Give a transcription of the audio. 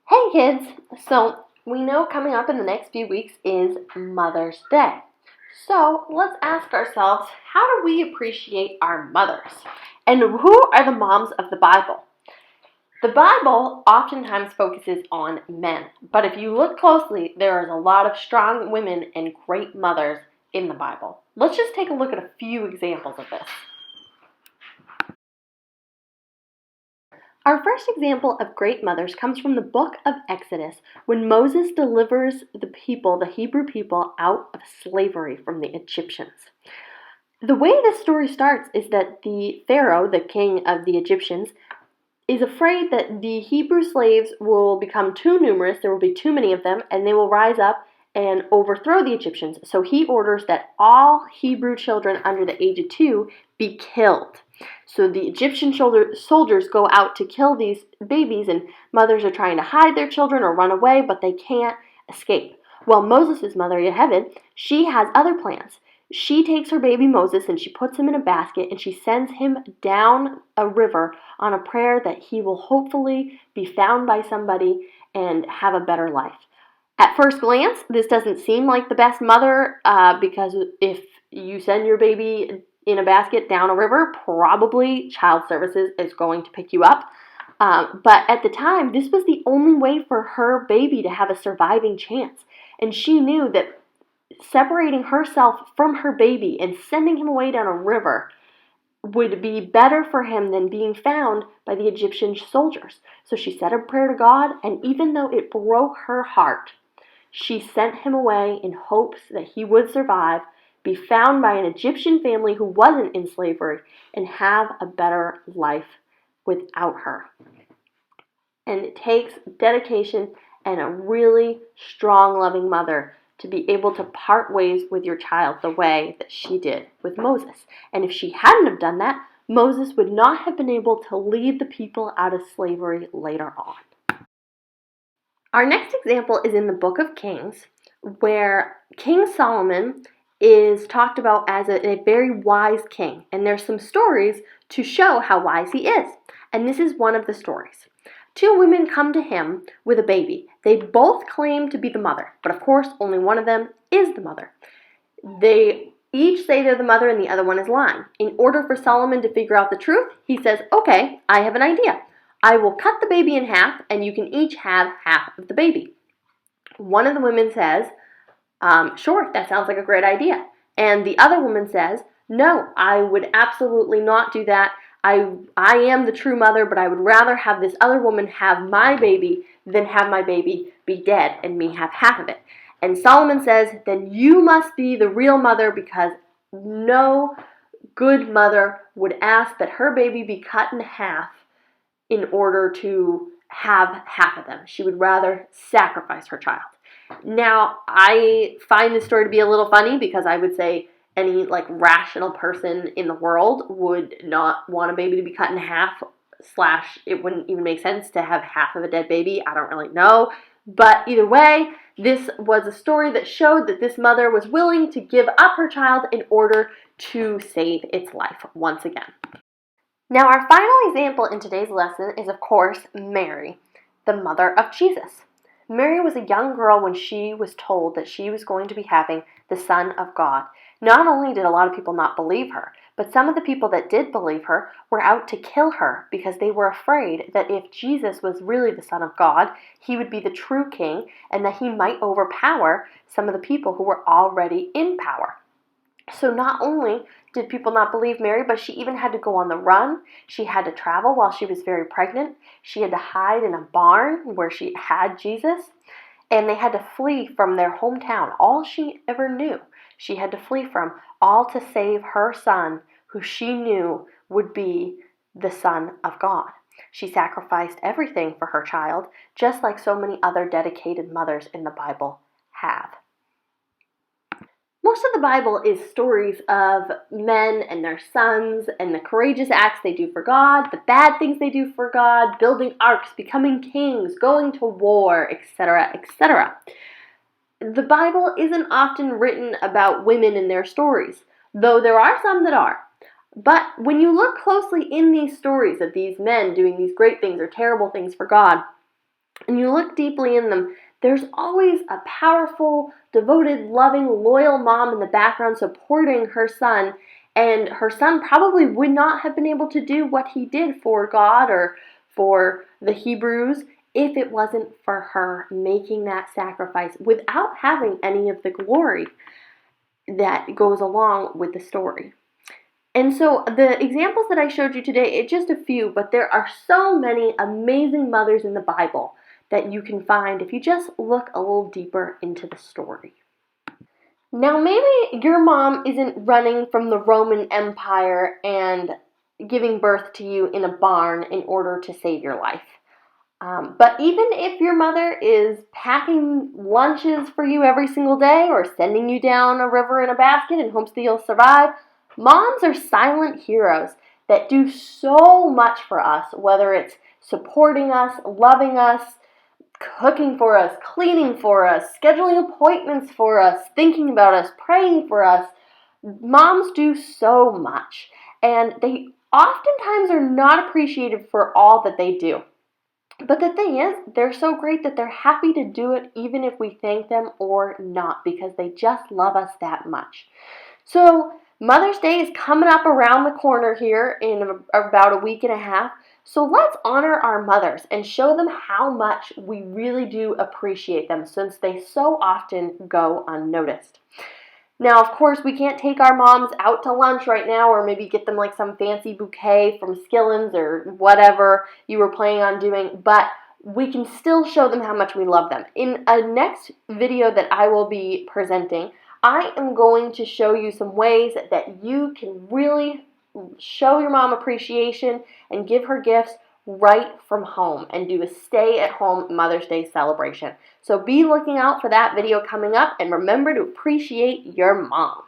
Hey kids! So, we know coming up in the next few weeks is Mother's Day. So, let's ask ourselves, how do we appreciate our mothers? And who are the moms of the Bible? The Bible oftentimes focuses on men, but if you look closely, there is a lot of strong women and great mothers in the Bible. Let's just take a look at a few examples of this. Our first example of great mothers comes from the book of Exodus, when Moses delivers the Hebrew people, out of slavery from the Egyptians. The way this story starts is that the Pharaoh, the king of the Egyptians, is afraid that the Hebrew slaves will become too numerous, there will be too many of them, and they will rise up and overthrow the Egyptians. So he orders that all Hebrew children under the age of 2 be killed. So the Egyptian soldiers go out to kill these babies, and mothers are trying to hide their children or run away, but they can't escape. Well, Moses' mother, Yocheved, she has other plans. She takes her baby Moses and she puts him in a basket and she sends him down a river on a prayer that he will hopefully be found by somebody and have a better life. At first glance, this doesn't seem like the best mother because if you send your baby in a basket down a river, probably Child Services is going to pick you up. But at the time, this was the only way for her baby to have a surviving chance. And she knew that separating herself from her baby and sending him away down a river would be better for him than being found by the Egyptian soldiers. So she said a prayer to God, and even though it broke her heart, she sent him away in hopes that he would survive, be found by an Egyptian family who wasn't in slavery, and have a better life without her. And it takes dedication and a really strong, loving mother to be able to part ways with your child the way that she did with Moses. And if she hadn't have done that, Moses would not have been able to lead the people out of slavery later on. Our next example is in the book of Kings, where King Solomon is talked about as a very wise king. And there's some stories to show how wise he is. And this is one of the stories. 2 women come to him with a baby. They both claim to be the mother, but of course only one of them is the mother. They each say they're the mother and the other one is lying. In order for Solomon to figure out the truth, he says, okay, I have an idea. I will cut the baby in half and you can each have half of the baby. One of the women says, sure, that sounds like a great idea. And the other woman says, no, I would absolutely not do that. I am the true mother, but I would rather have this other woman have my baby than have my baby be dead and me have half of it. And Solomon says, then you must be the real mother, because no good mother would ask that her baby be cut in half in order to have half of them. She would rather sacrifice her child. Now, I find this story to be a little funny because I would say any rational person in the world would not want a baby to be cut in half, / it wouldn't even make sense to have half of a dead baby. I don't really know. But either way, this was a story that showed that this mother was willing to give up her child in order to save its life once again. Now, our final example in today's lesson is, of course, Mary, the mother of Jesus. Mary was a young girl when she was told that she was going to be having the Son of God. Not only did a lot of people not believe her, but some of the people that did believe her were out to kill her because they were afraid that if Jesus was really the Son of God, he would be the true king and that he might overpower some of the people who were already in power. So not only did people not believe Mary, but she even had to go on the run. She had to travel while she was very pregnant. She had to hide in a barn where she had Jesus. And they had to flee from their hometown, all she ever knew. She had to flee from, all to save her son, who she knew would be the Son of God. She sacrificed everything for her child, just like so many other dedicated mothers in the Bible have. Most of the Bible is stories of men and their sons and the courageous acts they do for God, the bad things they do for God, building arks, becoming kings, going to war, etc., etc. The Bible isn't often written about women and their stories, though there are some that are. But when you look closely in these stories of these men doing these great things or terrible things for God, and you look deeply in them, there's always a powerful, devoted, loving, loyal mom in the background supporting her son, and her son probably would not have been able to do what he did for God or for the Hebrews if it wasn't for her making that sacrifice without having any of the glory that goes along with the story. And so the examples that I showed you today, it's just a few, but there are so many amazing mothers in the Bible that you can find if you just look a little deeper into the story. Now, maybe your mom isn't running from the Roman Empire and giving birth to you in a barn in order to save your life. But even if your mother is packing lunches for you every single day or sending you down a river in a basket in hopes that you'll survive, moms are silent heroes that do so much for us, whether it's supporting us, loving us, cooking for us, cleaning for us, scheduling appointments for us, thinking about us, praying for us. Moms do so much, and they oftentimes are not appreciated for all that they do. But the thing is, they're so great that they're happy to do it even if we thank them or not, because they just love us that much. So Mother's Day is coming up around the corner here in about a week and a half. So let's honor our mothers and show them how much we really do appreciate them, since they so often go unnoticed. Now, of course, we can't take our moms out to lunch right now or maybe get them like some fancy bouquet from Skillins or whatever you were planning on doing, but we can still show them how much we love them. In a next video that I will be presenting, I am going to show you some ways that you can really show your mom appreciation and give her gifts right from home and do a stay-at-home Mother's Day celebration. So be looking out for that video coming up, and remember to appreciate your mom.